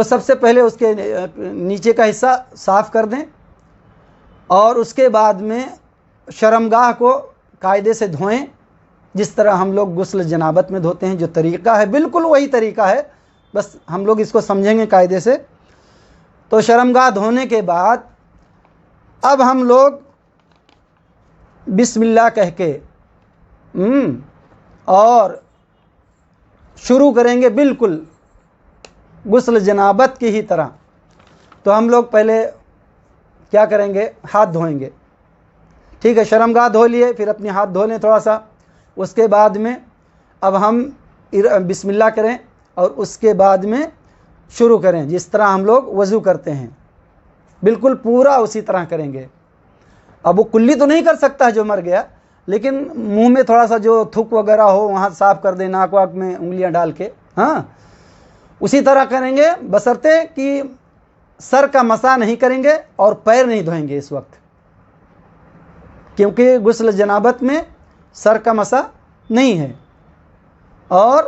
تو سب سے پہلے اس کے نیچے کا حصہ صاف کر دیں، اور اس کے بعد میں شرمگاہ کو قاعدے سے دھوئیں، جس طرح ہم لوگ غسل جنابت میں دھوتے ہیں، جو طریقہ ہے بالکل وہی طریقہ ہے، بس ہم لوگ اس کو سمجھیں گے قاعدے سے۔ تو شرمگاہ دھونے کے بعد اب ہم لوگ بسم اللہ کہہ کے اور شروع کریں گے بالکل غسل جنابت کی ہی طرح۔ تو ہم لوگ پہلے کیا کریں گے؟ ہاتھ دھوئیں گے، ٹھیک ہے، شرمگاہ دھو لیے، پھر اپنے ہاتھ دھو لیں تھوڑا سا، اس کے بعد میں اب ہم بسم اللہ کریں اور اس کے بعد میں شروع کریں جس طرح ہم لوگ وضو کرتے ہیں، بالکل پورا اسی طرح کریں گے۔ اب وہ کلی تو نہیں کر سکتا ہے جو مر گیا، لیکن منہ میں تھوڑا سا جو تھوک وغیرہ ہو وہاں صاف کر دیں، ناک واک میں انگلیاں ڈال کے، ہاں اسی طرح کریں گے، بشرطے کہ سر کا مسح نہیں کریں گے اور پیر نہیں دھوئیں گے اس وقت، کیونکہ غسل جنابت میں سر کا مسح نہیں ہے اور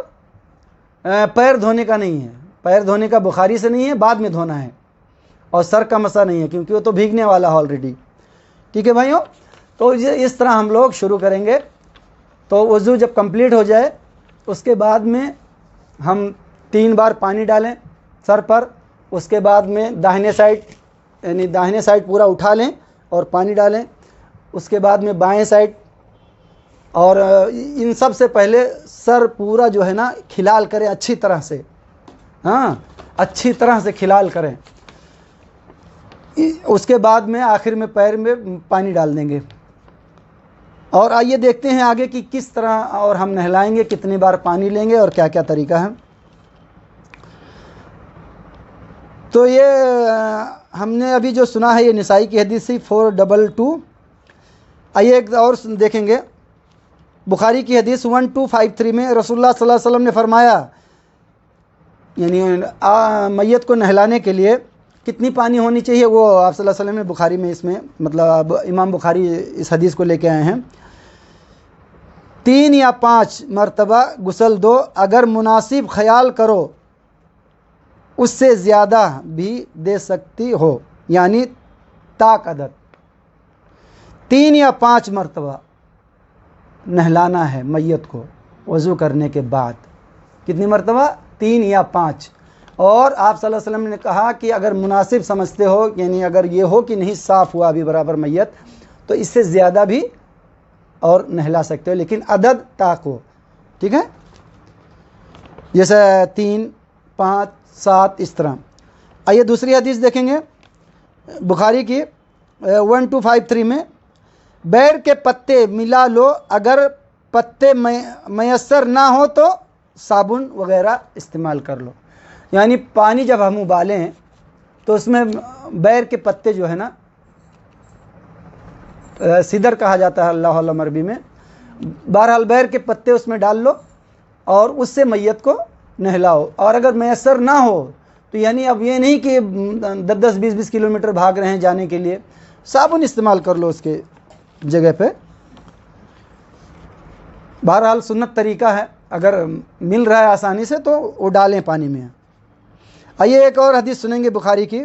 پیر دھونے کا نہیں ہے، پیر دھونے کا بخاری سے نہیں ہے، بعد میں دھونا ہے، اور سر کا مسح نہیں ہے کیونکہ وہ تو بھیگنے والا ہے آلریڈی، ٹھیک ہے بھائیوں۔ تو اس طرح ہم لوگ شروع کریں گے۔ تو وضو جب کمپلیٹ ہو جائے اس کے بعد میں ہم 3 بار پانی ڈالیں سر پر، اس کے بعد میں داہنے سائڈ یعنی داہنے سائڈ پورا اٹھا لیں اور پانی ڈالیں، اس کے بعد میں بائیں سائڈ، اور ان سب سے پہلے سر پورا جو ہے نا کھلال کریں اچھی طرح سے، ہاں اچھی طرح سے کھلال کریں، اس کے بعد میں آخر میں پیر میں پانی ڈال دیں گے۔ اور آئیے دیکھتے ہیں آگے کہ کس طرح اور ہم نہلائیں گے، کتنی بار پانی لیں گے اور کیا کیا طریقہ ہے۔ تو یہ ہم نے ابھی جو سنا ہے یہ نسائی کی حدیث سی 422۔ آئیے ایک اور دیکھیں گے، بخاری کی حدیث 1253 میں رسول اللہ صلی اللہ علیہ وسلم نے فرمایا، یعنی میت کو نہلانے کے لیے کتنی پانی ہونی چاہیے، وہ آپ صلی اللہ علیہ وسلم نے بخاری میں اس میں مطلب امام بخاری اس حدیث کو لے کے آئے ہیں۔ 3 یا 5 مرتبہ غسل دو، اگر مناسب خیال کرو اس سے زیادہ بھی دے سکتی ہو، یعنی طاق عدد 3 یا 5 مرتبہ نہلانا ہے میت کو وضو کرنے کے بعد۔ کتنی مرتبہ؟ 3 یا 5۔ اور آپ صلی اللہ علیہ وسلم نے کہا کہ اگر مناسب سمجھتے ہو، یعنی اگر یہ ہو کہ نہیں صاف ہوا ابھی برابر میت، تو اس سے زیادہ بھی اور نہلا سکتے ہو، لیکن عدد طاق ہو، ٹھیک ہے، جیسے 3، 5، 7 اس طرح۔ آئیے دوسری حدیث دیکھیں گے، بخاری کی 1253 میں، بیر کے پتے ملا لو، اگر پتے میسر نہ ہو تو صابن وغیرہ استعمال کر لو۔ یعنی پانی جب ہم ابالیں تو اس میں بیر کے پتے جو ہے نا، سدر کہا جاتا ہے اللہ علم عربی میں، بہرحال بیر کے پتے اس میں ڈال لو اور اس سے میت کو نہلاؤ۔ اور اگر میسر نہ ہو تو یعنی اب یہ نہیں کہ 10-10 20-20 کلومیٹر بھاگ رہے ہیں جانے کے لیے، صابن استعمال کر لو اس کے جگہ پہ۔ بہرحال سنت طریقہ ہے، اگر مل رہا ہے آسانی سے تو وہ ڈالیں پانی میں۔ آئیے ایک اور حدیث سنیں گے بخاری کی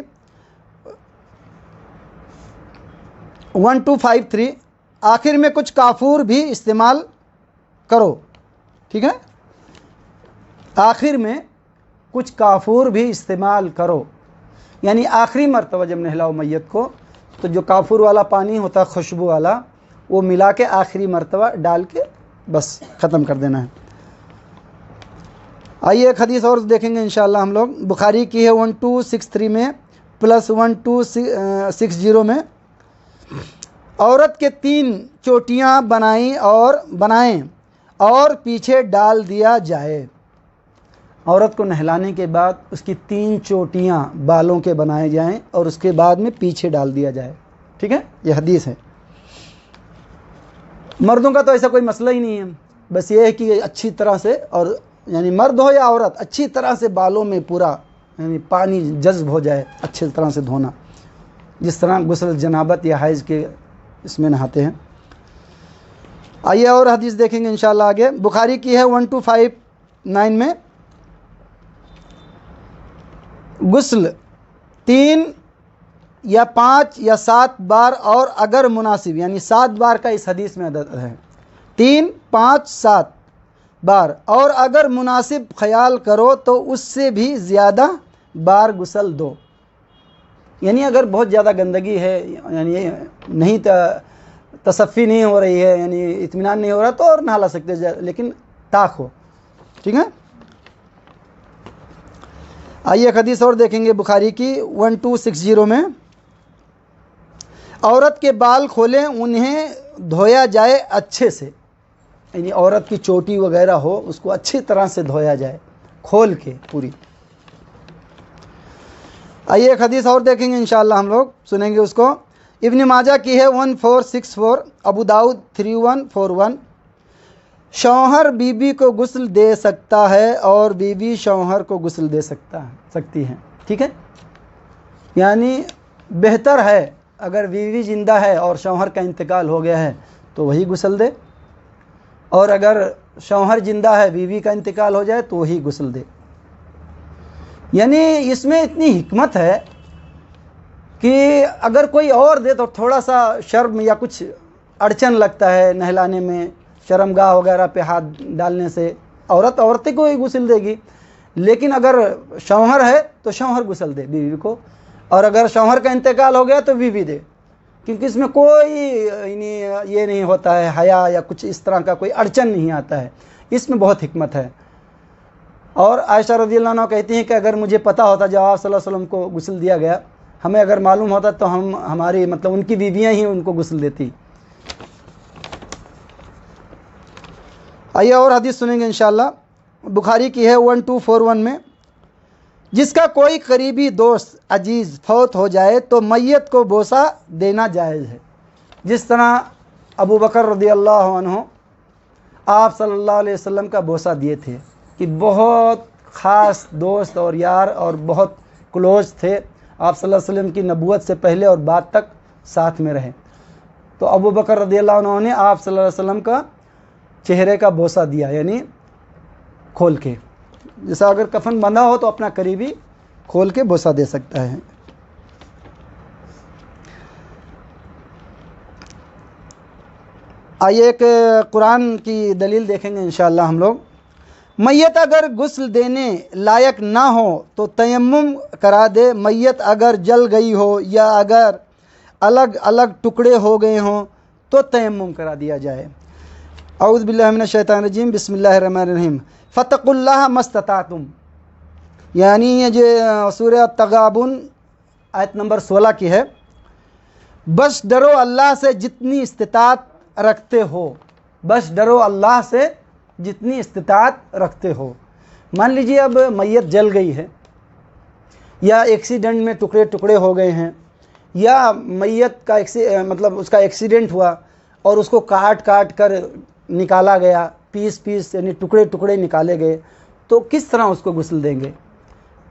1253، آخر میں کچھ کافور بھی استعمال کرو، ٹھیک ہے، آخر میں کچھ کافور بھی استعمال کرو، یعنی آخری مرتبہ جب نہلاؤ میت کو تو جو کافور والا پانی ہوتا ہے خوشبو والا، وہ ملا کے آخری مرتبہ ڈال کے بس ختم کر دینا ہے۔ آئیے ایک حدیث اور دیکھیں گے انشاءاللہ ہم لوگ، بخاری کی ہے 1263 میں پلس 1260 میں، عورت کے 3 چوٹیاں بنائیں اور پیچھے ڈال دیا جائے۔ عورت کو نہلانے کے بعد اس کی 3 چوٹیاں بالوں کے بنائے جائیں اور اس کے بعد میں پیچھے ڈال دیا جائے، ٹھیک ہے، یہ حدیث ہے۔ مردوں کا تو ایسا کوئی مسئلہ ہی نہیں ہے، بس یہ ہے کہ اچھی طرح سے، اور یعنی مرد ہو یا عورت، اچھی طرح سے بالوں میں پورا یعنی پانی جذب ہو جائے، اچھی طرح سے دھونا، جس طرح غسل جنابت یا حیض کے اس میں نہاتے ہیں۔ آئیے اور حدیث دیکھیں گے انشاءاللہ آگے، بخاری کی ہے 1259 میں، غسل 3 یا 5 یا 7 بار اور اگر مناسب، یعنی 7 بار کا اس حدیث میں عدد ہے، 3 5 7 بار، اور اگر مناسب خیال کرو تو اس سے بھی زیادہ بار غسل دو. یعنی اگر بہت زیادہ گندگی ہے، یعنی نہیں تصفی نہیں ہو رہی ہے، یعنی اطمینان نہیں ہو رہا، تو اور نہلا سکتے، لیکن طاق ہو. ٹھیک ہے. آئیے ایک حدیث اور دیکھیں گے بخاری کی 1260 میں. عورت کے بال کھولیں، انہیں دھویا جائے اچھے سے، یعنی عورت کی چوٹی وغیرہ ہو اس کو اچھی طرح سے دھویا جائے، کھول کے پوری. آئیے ایک حدیث اور دیکھیں گے انشاءاللہ، ہم لوگ سنیں گے اس کو. ابن ماجہ کی ہے 1464، ابو داؤد 3141. شوہر بیوی کو غسل دے سکتا ہے اور بیوی شوہر کو غسل دے سکتی ہے. ٹھیک ہے. یعنی بہتر ہے اگر بیوی زندہ ہے اور شوہر کا انتقال ہو گیا ہے تو وہی غسل دے، اور اگر شوہر زندہ ہے بیوی کا انتقال ہو جائے تو وہی غسل دے. یعنی اس میں اتنی حکمت ہے کہ اگر کوئی اور دے تو تھوڑا سا شرم یا کچھ اڑچن لگتا ہے نہلانے میں، شرمگاہ وغیرہ پہ ہاتھ ڈالنے سے عورتیں کو ہی غسل دے گی. لیکن اگر شوہر ہے تو شوہر غسل دے بیوی کو، اور اگر شوہر کا انتقال ہو گیا تو بیوی دے، کیونکہ اس میں کوئی یہ نہیں ہوتا ہے حیا یا کچھ اس طرح کا کوئی اڑچن نہیں آتا ہے. اس میں بہت حکمت ہے. اور عائشہ رضی اللہ عنہ کہتی ہیں کہ اگر مجھے پتہ ہوتا جب آپ صلی اللہ علیہ وسلم کو غسل دیا گیا، ہمیں اگر معلوم ہوتا تو ہماری مطلب ان کی بیویاں ہی ان کو غسل دیتی. آئیے اور حدیث سنیں گے انشاءاللہ. بخاری کی ہے 1241 میں. جس کا کوئی قریبی دوست عزیز فوت ہو جائے تو میت کو بوسہ دینا جائز ہے. جس طرح ابو بکر رضی اللہ عنہ آپ صلی اللہ علیہ وسلم کا بوسہ دیے تھے، کہ بہت خاص دوست اور یار اور بہت کلوز تھے، آپ صلی اللہ علیہ وسلم کی نبوت سے پہلے اور بعد تک ساتھ میں رہے. تو ابو بکر رضی اللہ عنہ نے آپ صلی اللہ علیہ وسلم کا چہرے کا بوسہ دیا، یعنی کھول کے، جیسا اگر کفن بندھا ہو تو اپنا قریبی کھول کے بوسہ دے سکتا ہے. آئیے ایک قرآن کی دلیل دیکھیں گے انشاءاللہ ہم لوگ. میت اگر غسل دینے لائق نہ ہو تو تیمم کرا دے. میت اگر جل گئی ہو یا اگر الگ الگ ٹکڑے ہو گئے ہوں تو تیمم کرا دیا جائے. اعوذ باللہ من الشیطان الرجیم، بسم اللہ الرحمن الرحیم. فاتقوا اللہ ما استطعتم، یعنی یہ جو سورہ التغابن آیت نمبر 16 کی ہے. بس ڈرو اللہ سے جتنی استطاعت رکھتے ہو، بس ڈرو اللہ سے جتنی استطاعت رکھتے ہو. مان لیجیے اب میت جل گئی ہے، یا ایکسیڈنٹ میں ٹکڑے ٹکڑے ہو گئے ہیں، یا میت کا مطلب اس کا ایکسیڈنٹ ہوا اور اس کو کاٹ کاٹ کر نکالا گیا، پیس پیس یعنی ٹکڑے ٹکڑے نکالے گئے، تو کس طرح اس کو غسل دیں گے؟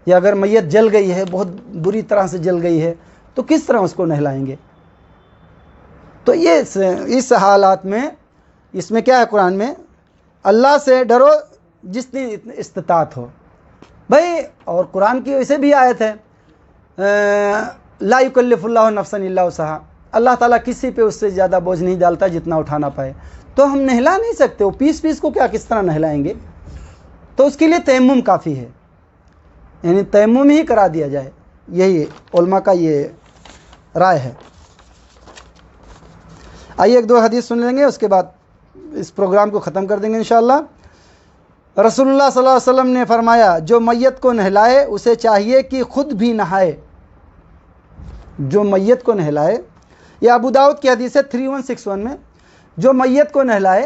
یا اگر میت جل گئی ہے، بہت بری طرح سے جل گئی ہے، تو کس طرح اس کو نہلائیں گے؟ تو یہ اس حالات میں اس میں کیا ہے قرآن میں، اللہ سے ڈرو جتنی استطاعت ہو بھائی. اور قرآن کی ویسے بھی آیت ہے، لا یکلف اللہ نفسا الا وسعہا، اللہ تعالیٰ کسی پہ اس سے زیادہ بوجھ نہیں ڈالتا جتنا اٹھانا پائے. تو ہم نہلا نہیں سکتے، وہ پیس پیس کو کس طرح نہلائیں گے؟ تو اس کے لیے تیمم کافی ہے، یعنی تیمم ہی کرا دیا جائے. یہی علماء کا یہ رائے ہے. آئیے ایک دو حدیث سن لیں گے، اس کے بعد اس پروگرام کو ختم کر دیں گے انشاءاللہ. رسول اللہ صلی اللہ علیہ وسلم نے فرمایا، جو میت کو نہلائے اسے چاہیے کہ خود بھی نہائے. جو میت کو نہلائے، یہ ابو داؤد کی حدیث ہے 3161 میں، جو میت کو نہلائے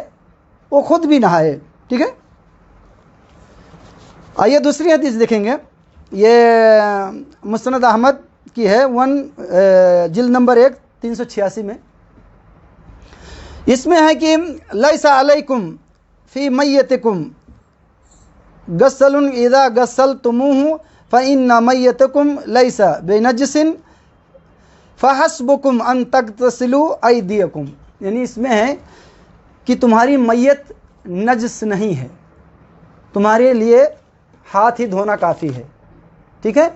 وہ خود بھی نہائے. ٹھیک ہے. آئیے دوسری حدیث دیکھیں گے. یہ مسند احمد کی ہے جلد نمبر 1 386 میں. اس میں ہے کہ لیس علیکم فی میتکم غسل اذا غسلتموہ فإن میتکم لیس بنجس فحسبکم ان تغسلوا ایدیکم. یعنی اس میں ہے کہ تمہاری میت نجس نہیں ہے، تمہارے لیے ہاتھ ہی دھونا کافی ہے. ٹھیک ہے.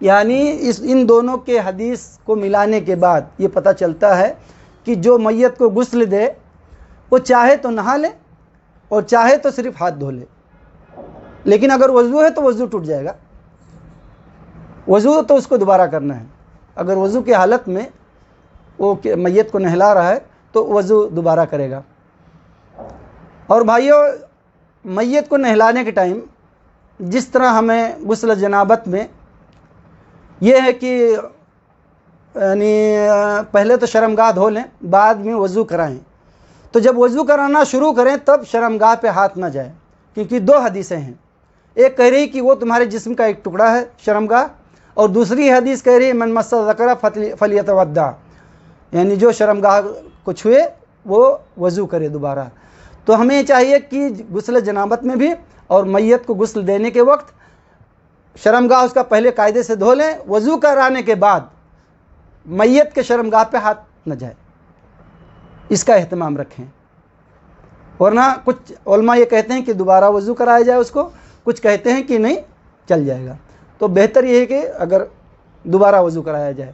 یعنی ان دونوں کے حدیث کو ملانے کے بعد یہ پتہ چلتا ہے کہ جو میت کو غسل دے وہ چاہے تو نہا لے اور چاہے تو صرف ہاتھ دھو لے، لیکن اگر وضو ہے تو وضو ٹوٹ جائے گا، وضو تو اس کو دوبارہ کرنا ہے۔ اگر وضو کی حالت میں وہ میت کو نہلا رہا ہے تو وضو دوبارہ کرے گا۔ اور بھائیوں، میت کو نہلانے کے ٹائم جس طرح ہمیں غسل جنابت میں یہ ہے کہ یعنی پہلے تو شرمگاہ دھو لیں، بعد میں وضو کرائیں، تو جب وضو کرانا شروع کریں تب شرمگاہ پہ ہاتھ نہ جائے، کیونکہ دو حدیثیں ہیں، ایک کہہ رہی کہ وہ تمہارے جسم کا ایک ٹکڑا ہے شرمگاہ، اور دوسری حدیث کہہ رہی ہے من مس ذکر فلیتودع، یعنی جو شرمگاہ کو چھوئے وہ وضو کرے دوبارہ۔ تو ہمیں چاہیے کہ غسل جنابت میں بھی اور میت کو غسل دینے کے وقت شرمگاہ اس کا پہلے قاعدے سے دھو لیں، وضو کرانے کے بعد میت کے شرمگاہ پہ ہاتھ نہ جائے، اس کا اہتمام رکھیں۔ ورنہ کچھ علماء یہ کہتے ہیں کہ دوبارہ وضو کرایا جائے اس کو، کچھ کہتے ہیں کہ نہیں چل جائے گا، تو بہتر یہ ہے کہ اگر دوبارہ وضو کرایا جائے،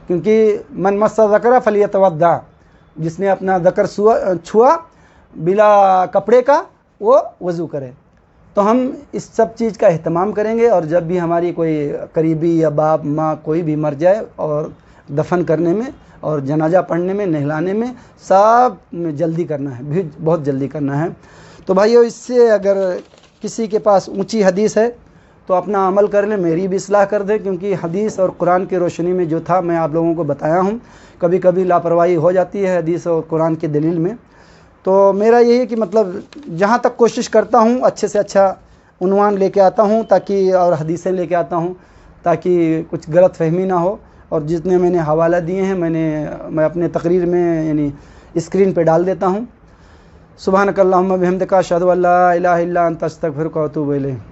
کیونکہ من مس ذکر فلیتودع، جس نے اپنا ذکر چھوا بلا کپڑے کا وہ وضو کرے۔ تو ہم اس سب چیز کا اہتمام کریں گے، اور جب بھی ہماری کوئی قریبی یا باپ ماں کوئی بھی مر جائے، اور دفن کرنے میں اور جنازہ پڑھنے میں نہلانے میں سب میں جلدی کرنا ہے، بہت جلدی کرنا ہے۔ تو بھائیو، اس سے اگر کسی کے پاس اونچی حدیث ہے تو اپنا عمل کر لیں، میری بھی اصلاح کر دیں، کیونکہ حدیث اور قرآن کی روشنی میں جو تھا میں آپ لوگوں کو بتایا ہوں، کبھی کبھی لاپرواہی ہو جاتی ہے حدیث اور قرآن کی دلیل میں۔ تو میرا یہی ہے کہ مطلب جہاں تک کوشش کرتا ہوں اچھے سے اچھا عنوان لے کے آتا ہوں، تاکہ اور حدیثیں لے کے آتا ہوں تاکہ کچھ غلط فہمی نہ ہو، اور جتنے میں نے حوالہ دیے ہیں میں اپنے تقریر میں یعنی اسکرین پہ ڈال دیتا ہوں۔ سبحانک اللہم بحمدک اشہد ان لا الہ الا انت استغفرک و اتوب الیک۔